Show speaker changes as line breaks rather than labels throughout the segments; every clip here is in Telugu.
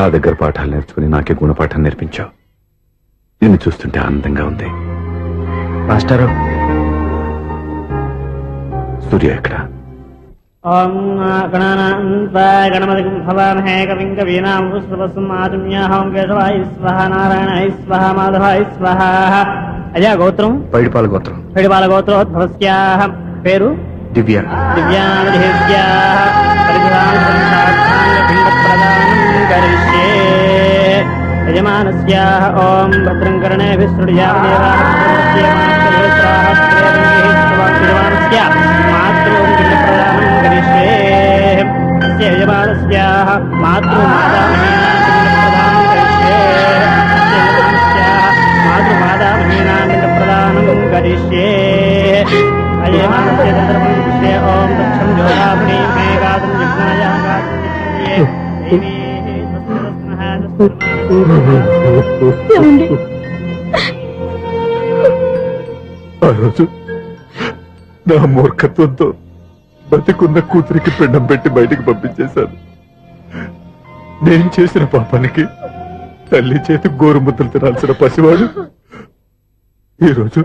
నా దగ్గర పాఠాలు నేర్చుకుని నాకే గుణపాఠం నేర్పించావు. నిన్ను చూస్తుంటే ఆనందంగా ఉంది.
మాస్టరు,
సూర్య ఎక్కడ?
ఓం గణపతి భవామహే కవిం కవీనాం పుష్పవస్మాతుమ్యాహం కేశవాయ స్వహ నారాయణాయ స్వహ మాధవాయ స్వహ. అయ్యా గోత్రం?
పైడిపాల గోత్రం.
పైడిపాల గోత్రోద్భవస్యాః. పేరు?
దివ్య.
దివ్యామధిస్యాః. పరిధానప్రదానం కరిష్యే. యజమానస్యాః ఓం భద్రం కర్ణేభిः శృణుయామదేవాः. యజమానస్యాః మాతృమాతామహీనాం పిండప్రదానం కరిష్యే. అజయమానస్య తంత్రపంచే ఓం దక్షం జ్యోతాభుని మే గాతుం జిజ్ఞాయ గాతుం
ఆ రోజు నా మూర్ఖత్వంతో బతికున్న కూతురికి పిండం పెట్టి బయటికి పంపించేశాను. నేను చేసిన పాపానికి తల్లి చేతి గోరుముద్దలు తినాల్సిన పసివాడు ఈరోజు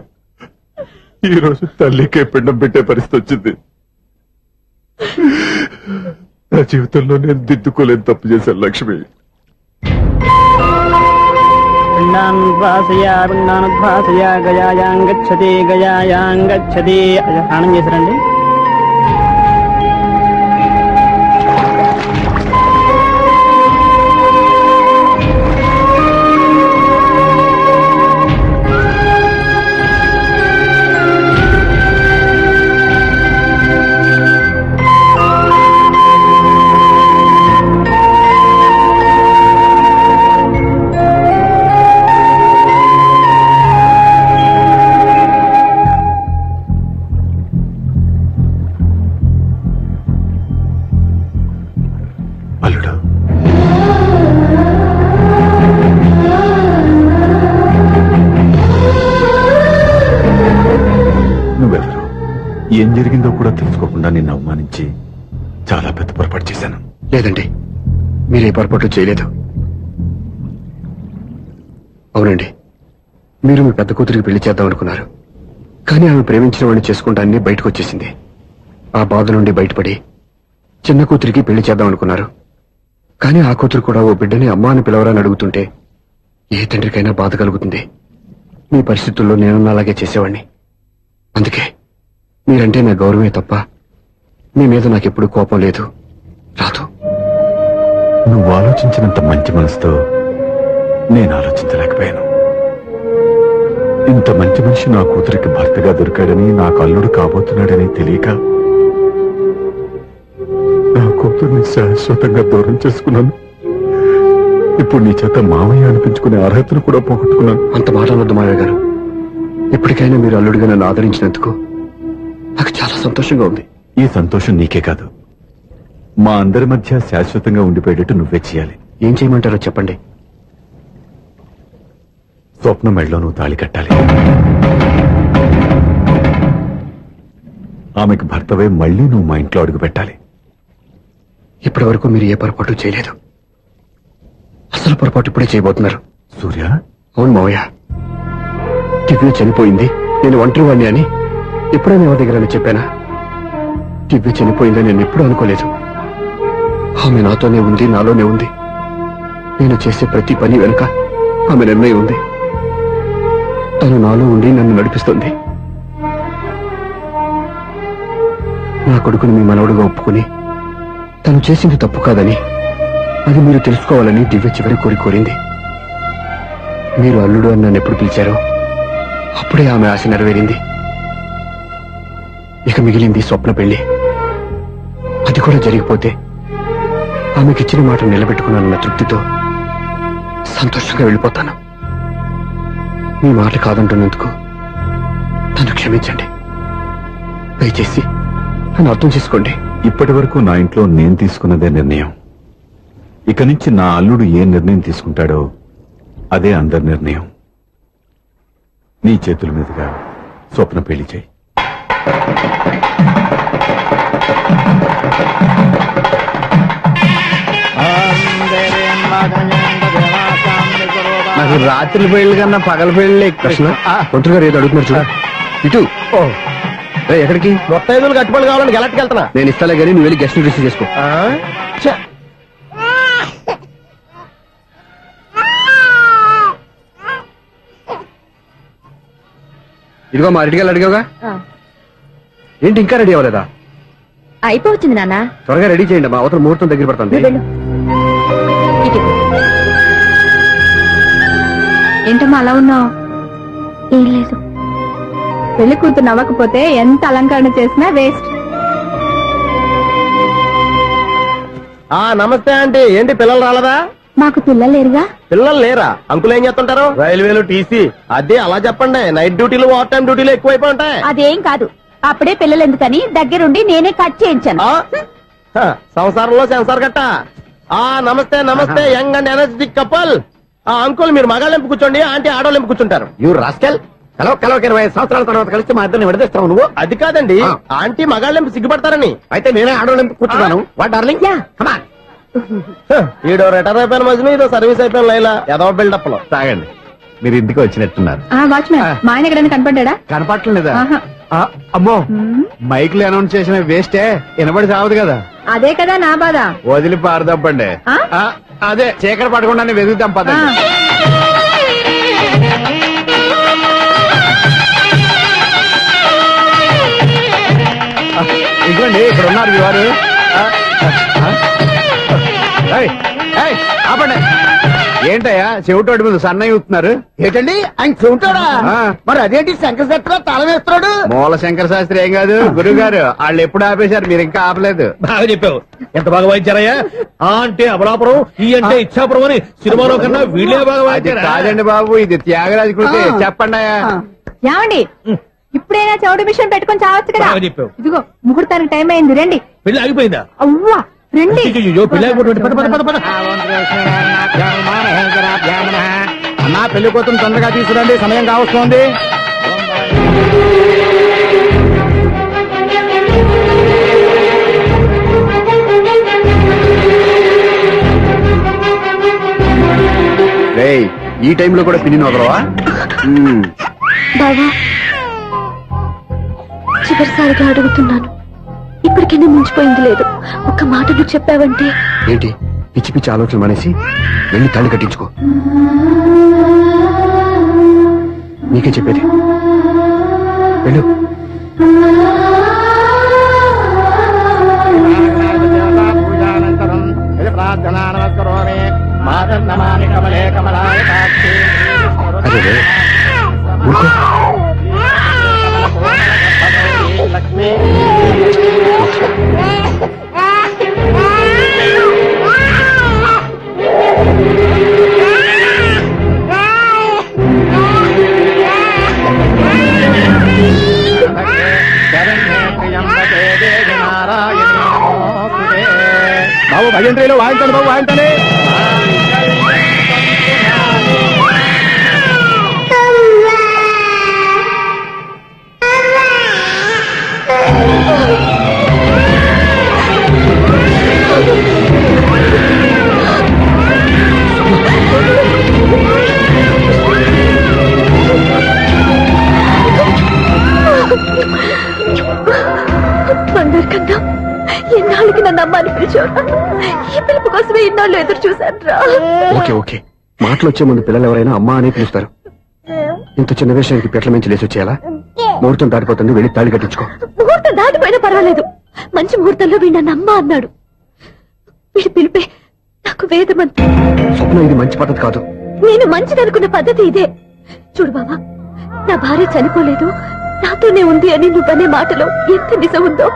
తల్లికే పిండం పెట్టే పరిస్థితి వచ్చింది. నా జీవితంలో నేను దిద్దుకోలేని తప్పు చేశాను లక్ష్మి.
పిండానుద్భాసయ గయాయాం గచ్చతి గయాయాం గచ్చతి. స్నానం చేశారండి?
అల్లుడు, నువ్వెవరు? ఏం జరిగిందో కూడా తెలుసుకోకుండా నిన్ను అవమానించి చాలా పెద్ద పొరపాటు చేశాను.
లేదండి, మీరే పొరపాటు చేయలేదు. అవునండి, మీరు మీ పెద్ద కూతురికి పెళ్లి చేద్దాం అనుకున్నారు. కానీ ఆమె ప్రేమించిన వాడిని చేసుకుంటానని బయటకు వచ్చేసింది. ఆ బాధ నుండి బయటపడి చిన్న కూతురికి పెళ్లి చేద్దాం అనుకున్నారు. కానీ ఆ కూతురు కూడా ఓ బిడ్డని అమ్మా అని పిలవరని అడుగుతుంటే ఏ తండ్రికైనా బాధ కలుగుతుంది. మీ పరిస్థితుల్లో నేను అలాగే చేసేవాడిని. అందుకే మీరంటే నా గౌరవమే తప్ప మీ మీద నాకెప్పుడు కోపం లేదు, రాదు.
నువ్వు ఆలోచించినంత మంచి మనసుతో నేను ఆలోచించలేకపోయాను. ఇంత మంచి మనిషి నా కూతురికి భర్తగా దొరికాడని, నాకు అల్లుడు కాబోతున్నాడని తెలియక నా కూతుర్ని శాశ్వతంగా దూరం చేసుకున్నాను. ఇప్పుడు నీ చేత మామయ్య అనిపించుకునే అర్హతను కూడా పోగొట్టుకున్నాను.
అంత మాట అనొద్దు మావయ్య గారు. ఇప్పటికైనా మీరు అల్లుడిగా నన్ను ఆదరించినందుకు నాకు చాలా సంతోషంగా ఉంది.
ఈ సంతోషం నీకే కాదు, మా అందరి మధ్య శాశ్వతంగా ఉండిపోయేటట్టు నువ్వే చేయాలి.
ఏం చేయమంటారో చెప్పండి.
స్వప్న మెడలో నువ్వు తాళి కట్టాలి. ఆమెకు భర్తవే మళ్ళీ నువ్వు మా ఇంట్లో అడుగు పెట్టాలి.
ఇప్పటి వరకు మీరు ఏ పొరపాటు చేయలేదు. అసలు పొరపాటు ఇప్పుడే చేయబోతున్నారు.
సూర్య,
అవును మావయ్య, దివ్య చనిపోయింది, నేను ఒంటరి వాడిని అని ఎప్పుడైనా ఎవరి దగ్గర చెప్పానా? దివ్య చనిపోయిందని నేను ఎప్పుడూ అనుకోలేదు. ఆమె నాతోనే ఉంది, నాలోనే ఉంది. నేను చేసే ప్రతి పని వెనుక ఆమె నిర్ణయం ఉంది. తను నాలో ఉండి నన్ను నడిపిస్తుంది. నా కొడుకుని మీ మనవడుగా ఒప్పుకుని తను చేసింది తప్పు కాదని, అది మీరు తెలుసుకోవాలని దివ్య చివరి కోరింది. మీరు అల్లుడు అని నన్ను ఎప్పుడు పిలిచారో అప్పుడే ఆమె ఆశ నెరవేరింది. ఇక మిగిలింది స్వప్న పెళ్లి. అది కూడా జరిగిపోతే ఆమెకిచ్చిన మాట నిలబెట్టుకున్నానన్న తృప్తితో సంతోషంగా వెళ్ళిపోతాను. మీ మాట కాదంటున్నందుకు నన్ను క్షమించండి. దయచేసి నన్ను అర్థం చేసుకోండి.
ఇప్పటి వరకు నా ఇంట్లో నేను తీసుకున్నదే నిర్ణయం. ఇక నుంచి నా అల్లుడు ఏ నిర్ణయం తీసుకుంటాడో అదే అందరి నిర్ణయం. నీ చేతుల మీదుగా స్వప్న పెళ్లి చేయి.
ఓం దేవీం వాదనయ
నాకు రాత్రి పెళ్లి కన్నా పగల పెళ్లి
కృష్ణ మంత్రి గారు ఏదో అడుగుతున్నారు చూడ ఇటు రేయ్, ఎక్కడికి
మొత్తం 5 కట్టుబడి కావాలని గెలట్కి వెళ్తున్నా
నేను ఇస్తాలే గానీ నువ్వు వెళ్ళి గెస్ట్ రిసీవ్ చేసుకో. ఇదిగో మా రెడ్డి గారు అడిగావుగా, ఏంటి ఇంకా రెడీ అవ్వలేదా?
అయిపోవచ్చింది నాన్న.
త్వరగా రెడీ చేయండి, మా అవతల ముహూర్తం దగ్గర పడుతుంది.
ఏంటమ్మా అలా ఉన్నావు? ఏం లేదు. పెళ్లి కూతురు నవ్వకపోతే ఎంత అలంకరణ చేసినా వేస్ట్.
నమస్తే ఆంటీ, ఏంటి పిల్లలు రాలదా?
మాకు పిల్లలు లేరుగా.
పిల్లలు లేరా? అంకులు ఏం చేస్తుంటారు? రైల్వేలు, టీసీ. అదే అలా చెప్పండి, నైట్ డ్యూటీలు ఓవర్ టైం డ్యూటీలు ఎక్కువైపోయి ఉంటాయి.
అదేం కాదు, అప్పుడే పిల్లలు ఎందుకని దగ్గరుండి నేనే కట్ చేయించాను.
సంసారంలో సెన్సార్ గట్ట. నమస్తే నమస్తే, young and energetic couple. Uncle మీరు మగాళ్ళెంపు కూర్చోండి, ఆంటీ ఆడోళ్ళెంపు కూర్చుంటారు.
యూ రాస్కెల్, కలవక 20 సంవత్సరాల తర్వాత కలిసి మా ఇద్దరిని విడదీస్తావు నువ్వు.
అది కాదండి, ఆంటీ మగాళ్ళెంపు సిగ్గుపడతారని.
అయితే నేనే ఆడోళ్ళెంపు కూర్చున్నాను. What darling?
Yeah.
Come on.
ఈడో రిటైర్ అయిపోయిన మధ్యన ఇదో సర్వీస్ అయిపోయిన లైలా ఏదో బిల్డప్ లో.
తాగండి, మీరు ఇంటికి వచ్చినట్టున్నారు.
వాచ్మెన్ మా ఆయన ఎక్కడైనా కనపడ్డా?
కనపట్లేదా?
ఆహా.
అమ్మో, మైక్ లో అనౌన్స్ చేసిన వేస్టే, వినబడి సావదు కదా.
అదే కదా నా బాధ.
వదిలి పారదప్పండి.
ఆ?
అదే చీకటి పడకుండానే వెతుకుతాం పదండి. ఇదిగోండి, ఇక్కడ ఉన్నారు మీ వారు. ఏయ్, ఏయ్, ఆపండి. ఏంటయ్యా చెవిటోడి మీద సన్నయ్య అవుతున్నారు?
ఏంటండి ఆయన చెబుతాడా?
ఆ.
మరి అదేంటి శంకర్ శెట్టిలో తాళం వేస్తున్నాడు?
మూల శంకర శాస్త్రి ఏం కాదు గురువు గారు, వాళ్ళు ఎప్పుడు ఆపేశారు, మీరు ఇంకా ఆపలేదు.
బాగా చెప్పావు, ఎంత బాగా వాయించారయ్యా. ఆ అంటే అమలాపురం, ఈ అంటే ఇచ్చాపురం అని సినిమాలో కన్నా వీళ్ళే బాగా
అది
వాయించారా?
కాదండి బాబు, ఇది త్యాగరాజ కృతి. చెప్పండి అయ్యా.
ఏమండి, ఇప్పుడైనా చౌడు మిషన్ పెట్టుకొని చావచ్చు కదా.
బాగా చెప్పావు.
ఇదిగో ముహూర్తానికి టైం అయింది, రండి.
పెళ్లి ఆగిపోయిందా?
అవ్వా రండి.
అయ్యో, పెళ్లి ఆగిపోతుంది. పద పద పద పద.
అన్నా, పెళ్లి కూతురు తొందరగా తీసుకురండి, సమయం కావస్తోంది.
రేయ్, ఈ టైంలో కూడా పిన్ని వదలవా?
బావా, చివరిసారిగా అడుగుతున్నాను, ఇప్పటికైనా మించిపోయింది లేదు. ఒక్క మాట నువ్వు చెప్పావంటే.
ఏంటి పిచ్చి పిచ్చి ఆలోచన మానేసి వెళ్ళి తాళి కట్టించుకో. నీకే చెప్పేది, వెళ్ళు.
ప్రార్థనా నమస్కరోమి మాదన్నమాని కమలే కమలాయ కాక్షి.
అదే రే, ఊరుకో.
లక్ష్మి
బాబు భజంత్రిలో వాయించండి, బాబు వాయించండి.
బంగారు కన్నా, ఎన్నాళ్ళకి నన్ను అమ్మాని పిలిచారు. ఈ పిలుపు కోసమే ఇన్నాళ్ళు ఎదురు చూశాను రా.
ఓకే ఓకే, మాటలు వచ్చే ముందు పిల్లలు ఎవరైనా అమ్మా అని పిలుస్తారు. ఇంత చిన్న విషయానికి పెట్ల మించి లేచి వచ్చేయాలా? ముహూర్తం దాటిపోతుంది, వెళ్ళి తాళి కట్టించుకో.
ముహూర్తం దాటిపోయినా పర్వాలేదు, మంచి ముహూర్తంలో వీడు నన్ను అమ్మ అన్నాడు. వీడి పిలిపే నాకు వేదమంత్రం.
స్వప్న, ఇది మంచి పద్ధతి కాదు.
నేను మంచిదనుకున్న పద్ధతి ఇదే. చూడు బాబా, నా భార్య చనిపోలేదు, నాతోనే ఉంది అని నువ్వనే మాటలో ఎంత నిజం ఉందో,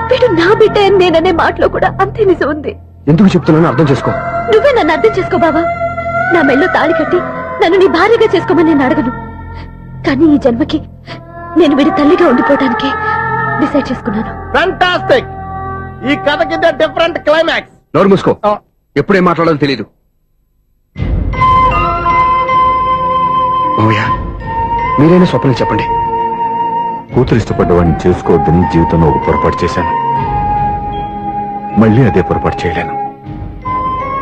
వీడు నా బిడ్డ అని నేననే మాటలో కూడా అంతే నిజం ఉంది.
ఎందుకు చెప్తున్నానో అర్థం చేసుకో.
నువ్వే నన్ను అర్థం చేసుకో బాబా. నా మెళ్ళో తాళి కట్టి నన్ను నీ భార్యగా చేసుకోమని నేను అడగను. కానీ ఈ జన్మకి నేను వీడి తల్లిగా ఉండిపోవడానికి డిసైడ్ చేసుకున్నాను.
ఫెంటాస్టిక్. ఈ కథకి డిఫరెంట్ క్లైమాక్స్.
నోరు మూసుకో, ఎప్పుడేం మాట్లాడాలో తెలియదు. మావయ్య, మీరైనా స్వప్న చెప్పండి.
కూతురు ఇష్టపడ్డవాడిని చేసుకోవద్దని జీవితంలో ఒక పొరపాటు చేశాను. మళ్ళీ అదే పొరపాటు చేయలేను.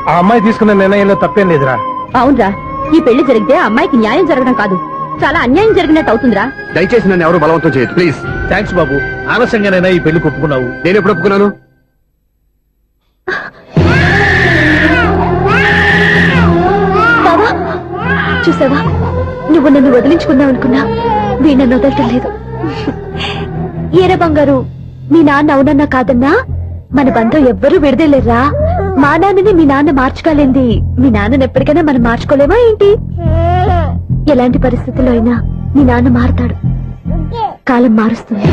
ఆ అమ్మాయి తీసుకున్న నిర్ణయంలో తప్పేం లేదురా.
అవునరా, ఈ పెళ్లి జరిగితే ఆ అమ్మాయికి న్యాయం జరగడం కాదు, చాలా అన్యాయం జరిగినట్టు అవుతుందిరా.
దయచేసి నన్ను ఎవరు బలవంతం చేయదు ప్లీజ్.
థ్యాంక్స్ బాబు, ఆలస్యంగానైనా ఈ పెళ్లి ఒప్పుకున్నావు.
నేను ఎప్పుడు ఒప్పుకున్నాను?
బావా, చూసావా, నువ్వు నన్ను వదిలించుకుందాం అనుకున్నా వీడు నన్ను వదలటం లేదు. ఏరా బంగారు, మీ నాన్న అవునన్నా కాదన్నా మన బంధం ఎవ్వరూ విడదలేరా. మా నాన్నని మీ నాన్న మార్చుకోలేంది, మీ నాన్నని ఎప్పటికైనా మనం మార్చుకోలేమా ఏంటి? ఎలాంటి పరిస్థితుల్లో అయినా మీ నాన్న మారతాడు, కాలం మారుస్తుంది.